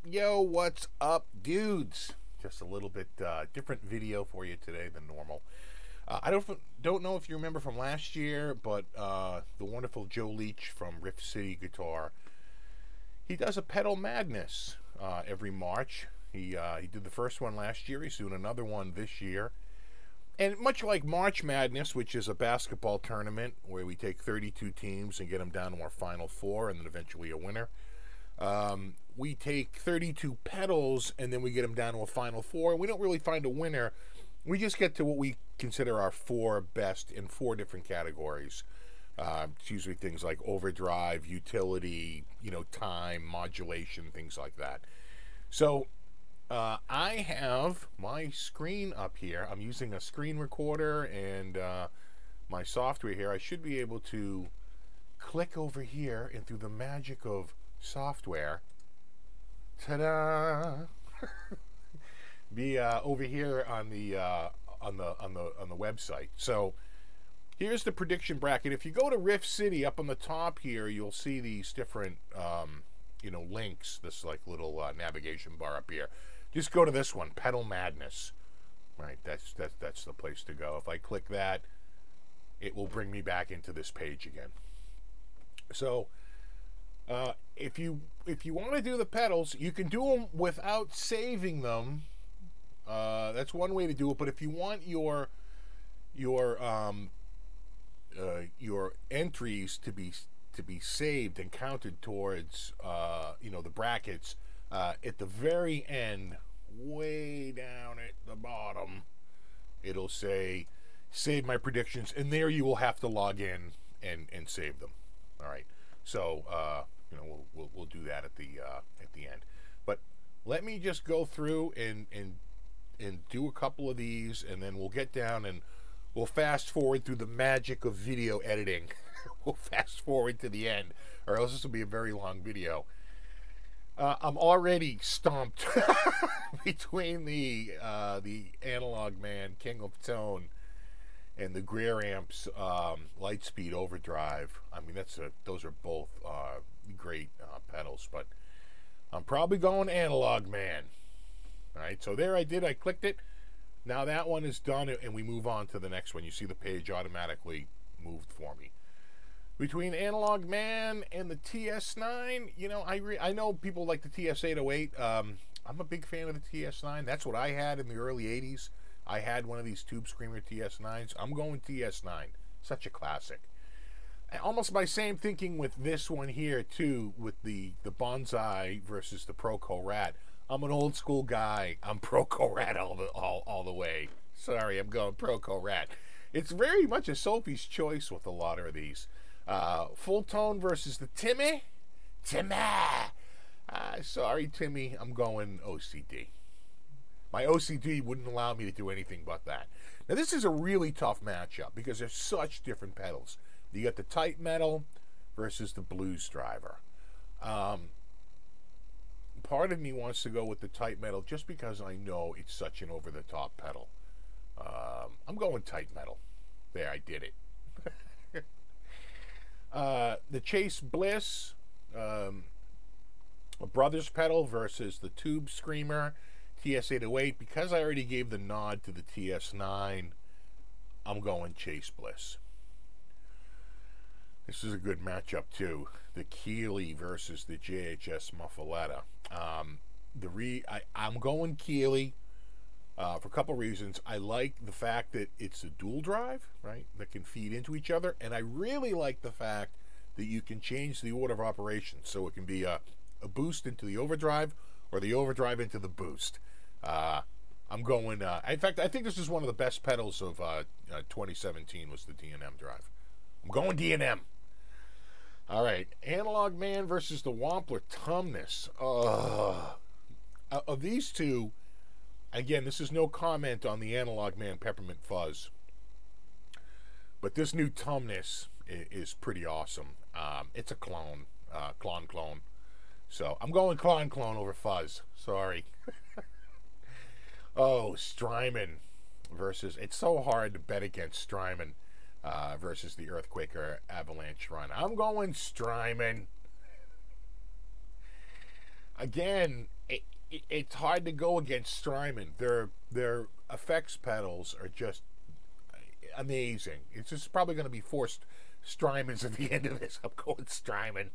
Yo, what's up, dudes? Just a little bit different video for you today than normal. I don't know if you remember from last year, but the wonderful Joe Leach from Riff City Guitar, he does a Pedal Madness every March. He did the first one last year. He's doing another one this year. And much like March Madness, which is a basketball tournament where we take 32 teams and get them down to our final four and then eventually a winner, we take 32 pedals and then we get them down to a final four. We don't really find a winner. We just get to what we consider our four best in four different categories. It's usually things like overdrive, utility, time, modulation, things like that. So I have my screen up here. I'm using a screen recorder and my software here. I should be able to click over here, and through the magic of software, ta-da, be over here on the website. So here's the prediction bracket. If you go to Riff City, up on the top here, you'll see these different links. This like little navigation bar up here. Just go to this one, Pedal Madness. Right, that's the place to go. If I click that, it will bring me back into this page again. So if you want to do the pedals, you can do them without saving them. That's one way to do it. But if you want your entries to be saved and counted towards the brackets, at the very end, way down at the bottom, it'll say save my predictions, and there you will have to log in and save them. All right, so we'll do that at the end. But let me just go through and do a couple of these, and then we'll get down and we'll fast forward through the magic of video editing. We'll fast forward to the end, or else this will be a very long video. I'm already stumped between the Analog Man King of Tone and the Greer Amps Lightspeed Overdrive. I mean, those are both great pedals, but I'm probably going Analog Man. All right, so there I clicked it. Now that one is done, and we move on to the next one. You see the page automatically moved for me. Between Analog Man and the TS9, I know people like the TS808. I'm a big fan of the TS9. That's what I had in the early 80s. I had one of these Tube Screamer TS9s. I'm going TS9. Such a classic. And almost my same thinking with this one here, too, with the Bonsai versus the Proco Rat. I'm an old school guy. I'm Proco Rat all the way. Sorry, I'm going Proco Rat. It's very much a Sophie's choice with a lot of these. Full Tone versus the Timmy. Sorry, Timmy. I'm going OCD. My OCD wouldn't allow me to do anything but that. Now, this is a really tough matchup because there's such different pedals. You got the Tight Metal versus the Blues Driver. Part of me wants to go with the Tight Metal just because I know it's such an over-the-top pedal. I'm going Tight Metal. There, I did it. The Chase Bliss Brothers pedal versus the Tube Screamer TS808. Because I already gave the nod to the TS9, I'm going Chase Bliss. This is a good matchup too. The Keeley versus the JHS Muffaletta. I'm going Keeley for a couple reasons. I like the fact that it's a dual drive, right, that can feed into each other, and I really like the fact that you can change the order of operations, so it can be a boost into the overdrive or the overdrive into the boost. I'm going. In fact, I think this is one of the best pedals of 2017 was the D&M drive. I'm going D&M. All right, Analog Man versus the Wampler Tumnus. Of these two, again, this is no comment on the Analog Man Peppermint Fuzz, but this new Tumnus is pretty awesome. It's a clone. So I'm going clone over Fuzz. Sorry. Oh, Strymon versus. It's so hard to bet against Strymon versus the Earthquaker Avalanche Run. I'm going Strymon. Again, it's hard to go against Strymon. Their effects pedals are just amazing. It's just probably going to be forced Strymons at the end of this. I'm going Strymon.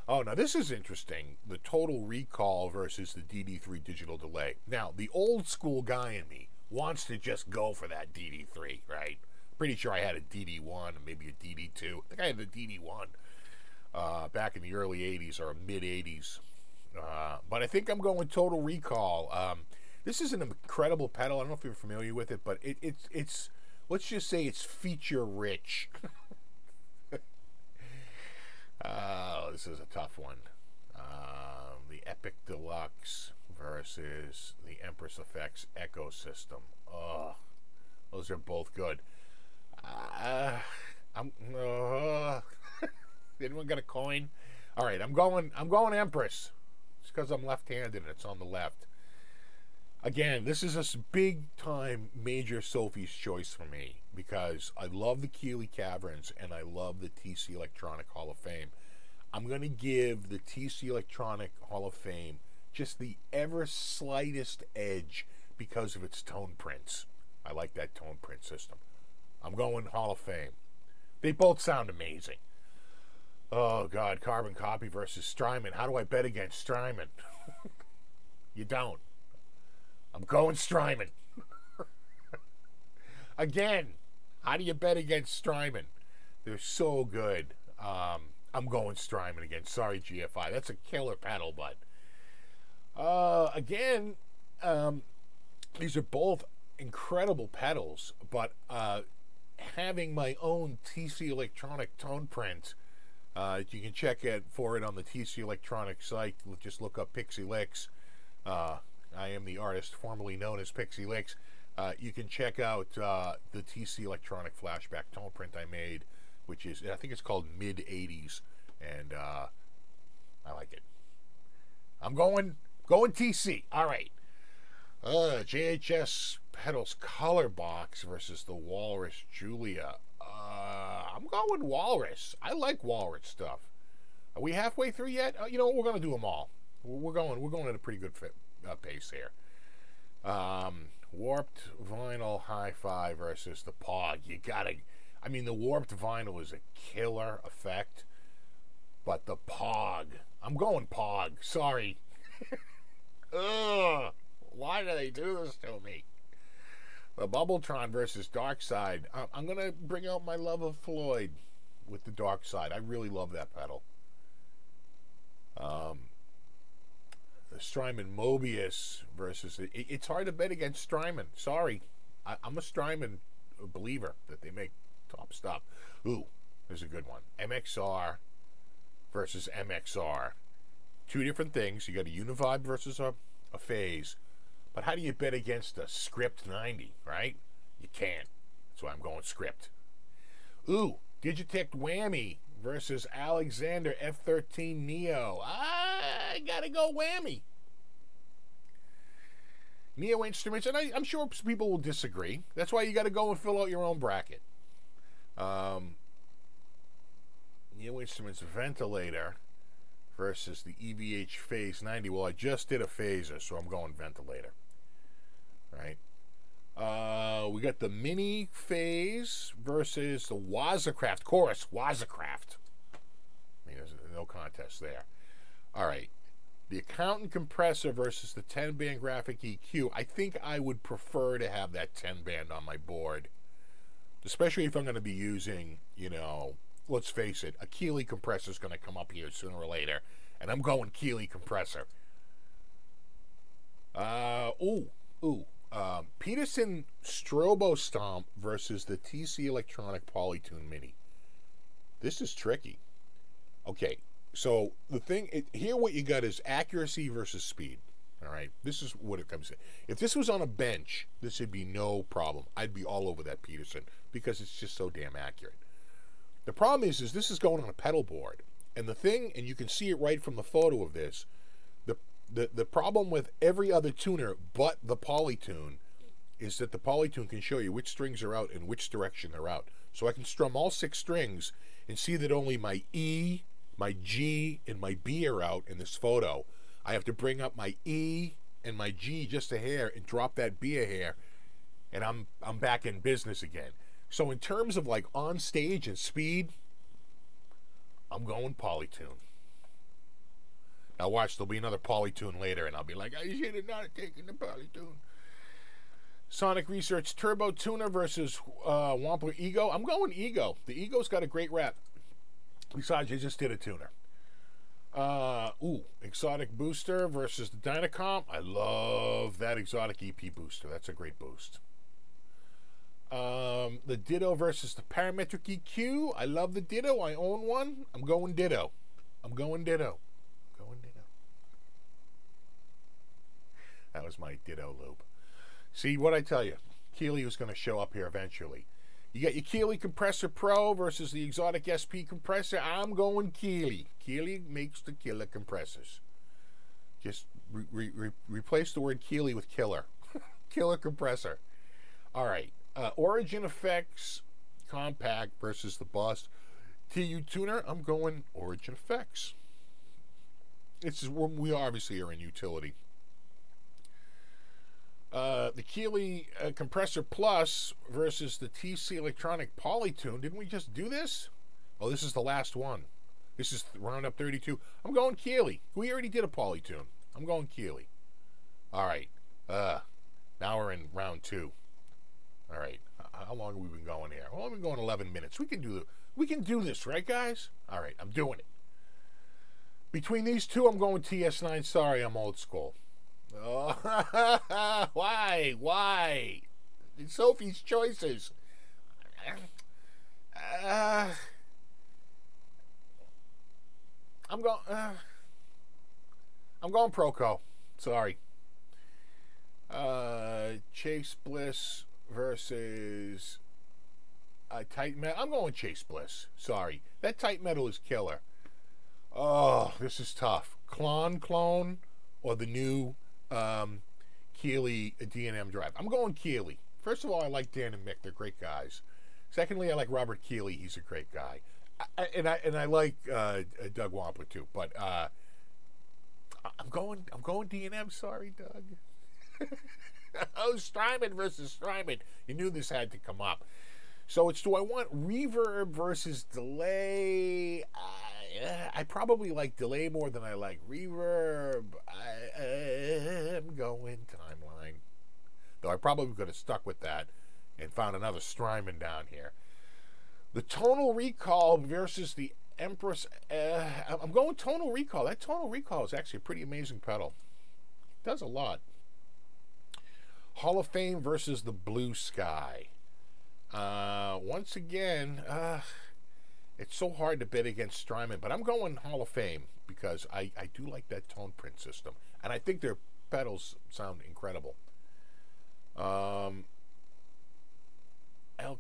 Oh, now this is interesting. The Total Recall versus the DD3 digital delay. Now, the old school guy in me wants to just go for that DD3, right? Pretty sure I had a DD1, maybe a DD2. I think I had the DD1 back in the early 80s or mid 80s. But I think I'm going Total Recall. This is an incredible pedal. I don't know if you're familiar with it, but it's let's just say it's feature rich. This is a tough one. The Epic Deluxe versus the Empress Effects Echo System. Oh, those are both good. Anyone got a coin? All right, I'm going Empress. It's because I'm left-handed and it's on the left. Again, this is a big-time major Sophie's choice for me because I love the Keeley Caverns and I love the TC Electronic Hall of Fame. I'm going to give the TC Electronic Hall of Fame just the ever slightest edge because of its tone prints. I like that tone print system. I'm going Hall of Fame. They both sound amazing. Oh, God, Carbon Copy versus Strymon. How do I bet against Strymon? You don't. I'm going Strymon. Again, how do you bet against Strymon? They're so good. I'm going Strymon again. Sorry, GFI. That's a killer pedal, but again, these are both incredible pedals, but having my own TC Electronic tone print, you can check for it on the TC Electronic site. Just look up Pixie Licks. I am the artist formerly known as Pixie Licks. You can check out the TC Electronic flashback tone print I made, which is, I think it's called Mid 80s, and I like it. I'm going TC. All right. JHS Pedals Color Box versus the Walrus Julia. I'm going Walrus. I like Walrus stuff. Are we halfway through yet? You know what? We're going to do them all. We're going at a pretty good pace here. Warped Vinyl Hi-Fi versus the Pog. You gotta, I mean, the Warped Vinyl is a killer effect, but the Pog, I'm going Pog. Sorry. Ugh, why do they do this to me? The Bubbletron versus Dark Side. I'm gonna bring out my love of Floyd with the Dark Side. I really love that pedal. The Strymon Mobius versus it's hard to bet against Strymon. Sorry, I'm a Strymon believer that they make top stuff. Ooh, there's a good one. MXR versus MXR. Two different things. You got a Univibe versus a Phase. But how do you bet against a Script 90, right? You can't. That's why I'm going Script. Ooh, Digitech Whammy versus Alexander F13 Neo. I gotta go Whammy. Neo Instruments, and I'm sure people will disagree. That's why you got to go and fill out your own bracket. Neo Instruments Ventilator versus the EVH Phase 90. Well, I just did a phaser, so I'm going Ventilator. Right? We got the Mini Phase versus the Wazacraft Chorus. Wazacraft. I mean, there's no contest there. All right. The Accountant Compressor versus the 10-band Graphic EQ. I think I would prefer to have that 10-band on my board, especially if I'm going to be using, you know, let's face it, a Keeley compressor is going to come up here sooner or later, and I'm going Keeley compressor. Peterson Strobo Stomp versus the TC Electronic Polytune Mini. This is tricky. Okay. So the thing here, what you got is accuracy versus speed. All right, this is what it comes to. If this was on a bench, this would be no problem. I'd be all over that Peterson because it's just so damn accurate. The problem is this is going on a pedal board, and the thing, and you can see it right from the photo of this. The problem with every other tuner but the Polytune is that the Polytune can show you which strings are out and which direction they're out. So I can strum all 6 strings and see that only my E, my G, and my B are out in this photo. I have to bring up my E and my G just a hair and drop that B a hair, and I'm back in business again. So in terms of like on stage and speed, I'm going Polytune. Now watch, there'll be another Polytune later, and I'll be like, I should have not taken the Polytune. Sonic Research Turbo Tuner versus Wampler Ego. I'm going Ego. The Ego's got a great rep. Besides, you just did a tuner. Exotic Booster versus the Dynacomp. I love that Exotic EP Booster. That's a great boost. The Ditto versus the Parametric EQ. I love the Ditto. I own one. I'm going Ditto. I'm going Ditto. Going Ditto. That was my Ditto loop. See what I tell you. Keeley was going to show up here eventually. You got your Keeley Compressor Pro versus the Exotic SP Compressor. I'm going Keeley. Keeley makes the killer compressors. Just replace the word Keeley with killer. Killer compressor. All right. Origin Effects Compact versus the Boss TU Tuner. I'm going Origin Effects. We obviously are in utility. The Keeley Compressor Plus versus the TC Electronic Polytune. Didn't we just do this? Oh, this is the last one. This is Roundup 32. I'm going Keeley. We already did a Polytune. I'm going Keeley. All right. Now we're in round 2. All right. How long have we been going here? Well, we've been going 11 minutes. We can do this, right, guys? All right. I'm doing it. Between these two, I'm going TS9. Sorry, I'm old school. Oh, why? It's Sophie's choices. I'm going Proco. Sorry. Chase Bliss versus Tight Metal. I'm going Chase Bliss. Sorry. That Tight Metal is killer. Oh, this is tough. Clone or the new Keeley D&M drive. I'm going Keeley. First of all, I like Dan and Mick. They're great guys. Secondly, I like Robert Keeley. He's a great guy. I like Doug Wampler too. But I'm going D&M. Sorry, Doug. Oh, Strymon versus Strymon. You knew this had to come up. So it's, do I want reverb versus delay? I probably like delay more than I like reverb. I'm going Timeline. Though I probably could have stuck with that and found another Strymon down here. The Tonal Recall versus the Empress. I'm going Tonal Recall. That Tonal Recall is actually a pretty amazing pedal. It does a lot. Hall of Fame versus the Blue Sky. Once again, it's so hard to bet against Strymon, but I'm going Hall of Fame because I do like that tone print system, and I think their pedals sound incredible. El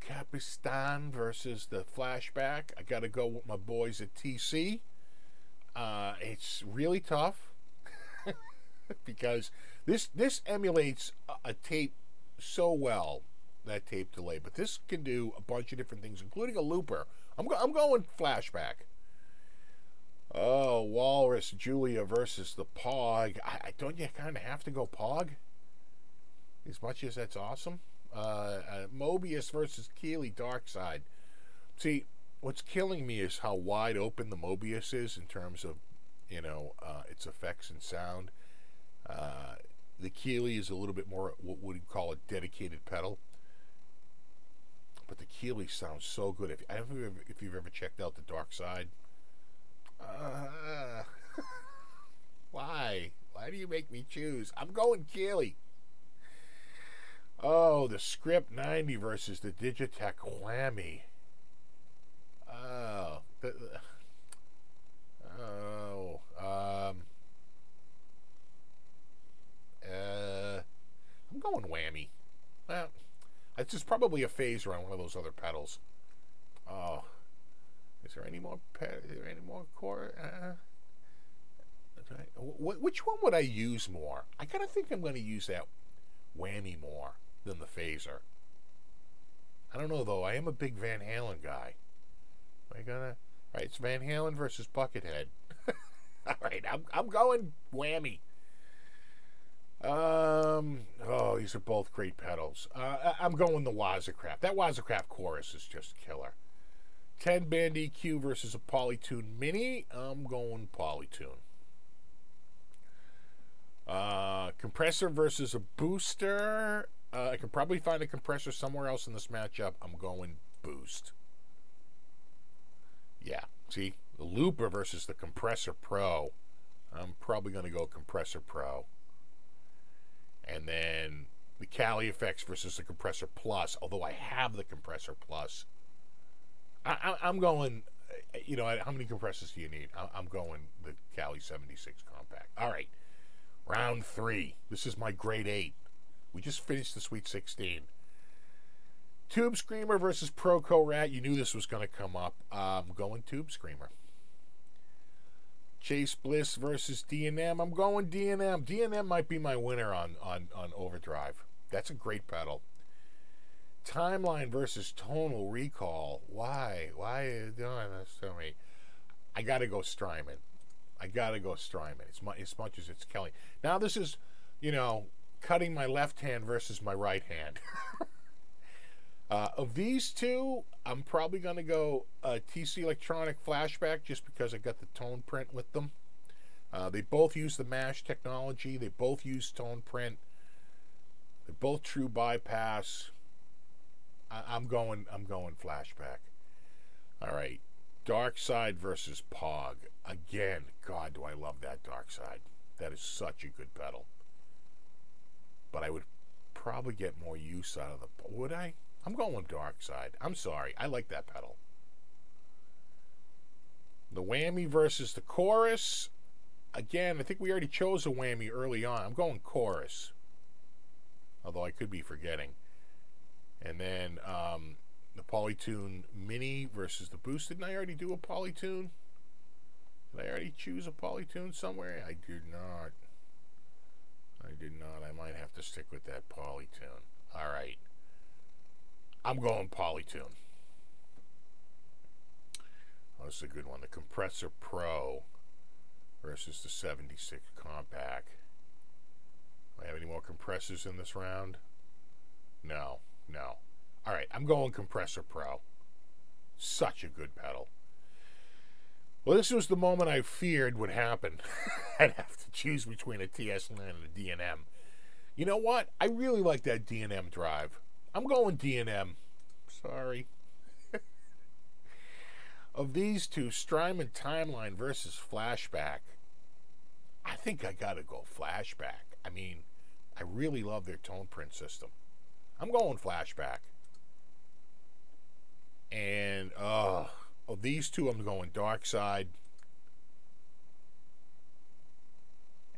Capistan versus the Flashback. I got to go with my boys at TC. It's really tough because this emulates a tape so well, that tape delay, but this can do a bunch of different things, including a looper. I'm going Flashback. Oh, Walrus Julia versus the Pog. Don't you kind of have to go Pog? As much as that's awesome. Mobius versus Keeley Dark Side. See, what's killing me is how wide open the Mobius is in terms of, its effects and sound. The Keeley is a little bit more what would you call a dedicated pedal. But the Keeley sounds so good. If you've ever checked out the Dark Side. Why? Why do you make me choose? I'm going Keeley. Oh, the Script 90 versus the Digitech Whammy. I'm going Whammy. Well, it's just probably a phaser on one of those other pedals. Oh, is there any more? Core? Which one would I use more? I gotta think I'm going to use that Whammy more than the phaser. I don't know though. I am a big Van Halen guy. Am I gonna? Right, it's Van Halen versus Buckethead. All right, I'm going whammy. Oh, these are both great pedals. I'm going the Wazacraft. That Wazacraft chorus is just killer. 10 band EQ versus a Polytune Mini. I'm going Polytune. Compressor versus a booster. I can probably find a compressor somewhere else in this matchup. I'm going Boost. Yeah, see? The Looper versus the Compressor Pro. I'm probably going to go Compressor Pro. And then the Cali Effects versus the Compressor Plus. Although I have the Compressor Plus. I'm going, you know, how many compressors do you need? I'm going the Cali 76 Compact. All right. Round 3. This is my grade 8. We just finished the Sweet 16. Tube Screamer versus Proco Rat. You knew this was going to come up. I'm going Tube Screamer. Chase Bliss versus D&M. I'm going D&M. D&M might be my winner on Overdrive. That's a great pedal. Timeline versus Tonal Recall. Why? Why are you doing this to me? I got to go Strymon. As much as it's Kelly. Now this is, you know, cutting my left hand versus my right hand. Of these two, I'm probably going to go TC Electronic Flashback just because I got the tone print with them. They both use the MASH technology. They both use tone print. They're both true bypass. I'm going Flashback. All right. Dark Side versus Pog. Again, God, do I love that Dark Side. That is such a good pedal. But I would probably get more use out of the... Would I? I'm going Dark Side. I'm sorry. I like that pedal. The Whammy versus the Chorus. Again, I think we already chose a Whammy early on. I'm going Chorus. Although I could be forgetting. And then the Polytune Mini versus the Boost. Didn't I already do a Polytune? Did I already choose a Polytune somewhere? I did not. I might have to stick with that Polytune. All right. I'm going Polytune. Oh, this is a good one. The Compressor Pro versus the 76 Compact. Do I have any more compressors in this round? No. All right, I'm going Compressor Pro. Such a good pedal. Well, this was the moment I feared would happen. I'd have to choose between a TS9 and a D&M. You know what? I really like that D&M drive. I'm going D&M. Sorry. Of these two, Strymon Timeline versus Flashback, I think I got to go Flashback. I mean, I really love their tone print system. I'm going Flashback. And, of these two, I'm going Dark Side.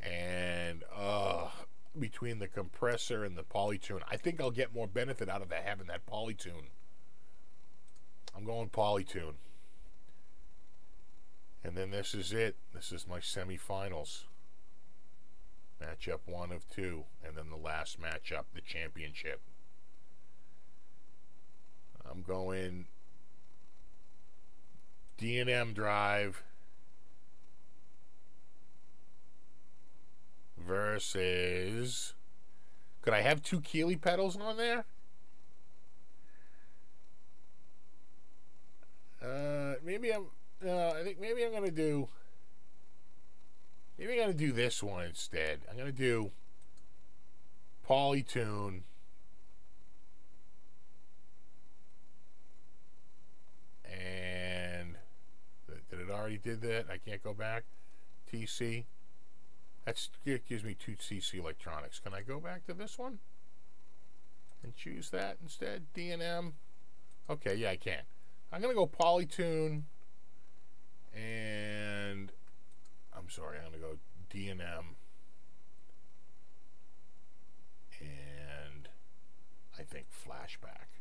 And, between the compressor and the Polytune, I think I'll get more benefit out of having that Polytune. I'm going Polytune. And then this is it. This is my semifinals. Matchup 1 of 2. And then the last matchup, the championship. I'm going D&M drive versus... Could I have 2 Keeley pedals on there? I think maybe I'm gonna do this one instead. I'm gonna do Polytune and did it already did that? I can't go back. TC. It gives me 2 TC Electronics. Can I go back to this one and choose that instead? D&M. Okay, yeah, I can. I'm gonna go Polytune. And I'm sorry, I'm going to go D&M. And I think Flashback.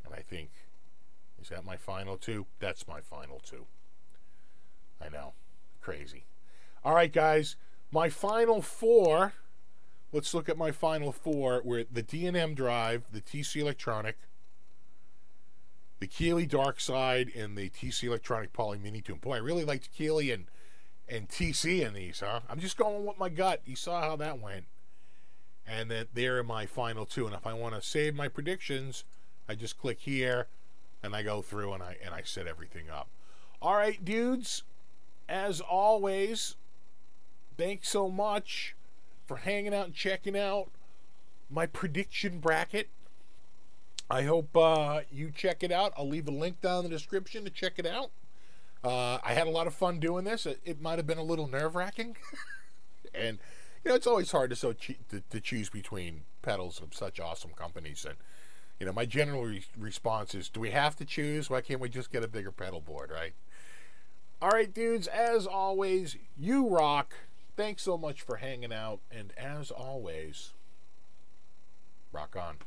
And I think, is that my final 2? That's my final 2. I know. Crazy. All right, guys. My final 4. Let's look at my final 4. Where the D&M drive, the TC Electronic, the Keeley Dark Side, and the TC Electronic Poly Mini Tune. Boy, I really liked Keeley, and and TC in these, huh? I'm just going with my gut. You saw how that went. And then there are my final two. And if I want to save my predictions, I just click here and I go through and I set everything up. All right, dudes. As always, thanks so much for hanging out and checking out my prediction bracket. I hope you check it out. I'll leave a link down in the description to check it out. I had a lot of fun doing this. It might have been a little nerve-wracking. And, you know, it's always hard to choose between pedals of such awesome companies. And, you know, my general response is, do we have to choose? Why can't we just get a bigger pedal board, right? All right, dudes, as always, you rock. Thanks so much for hanging out. And as always, rock on.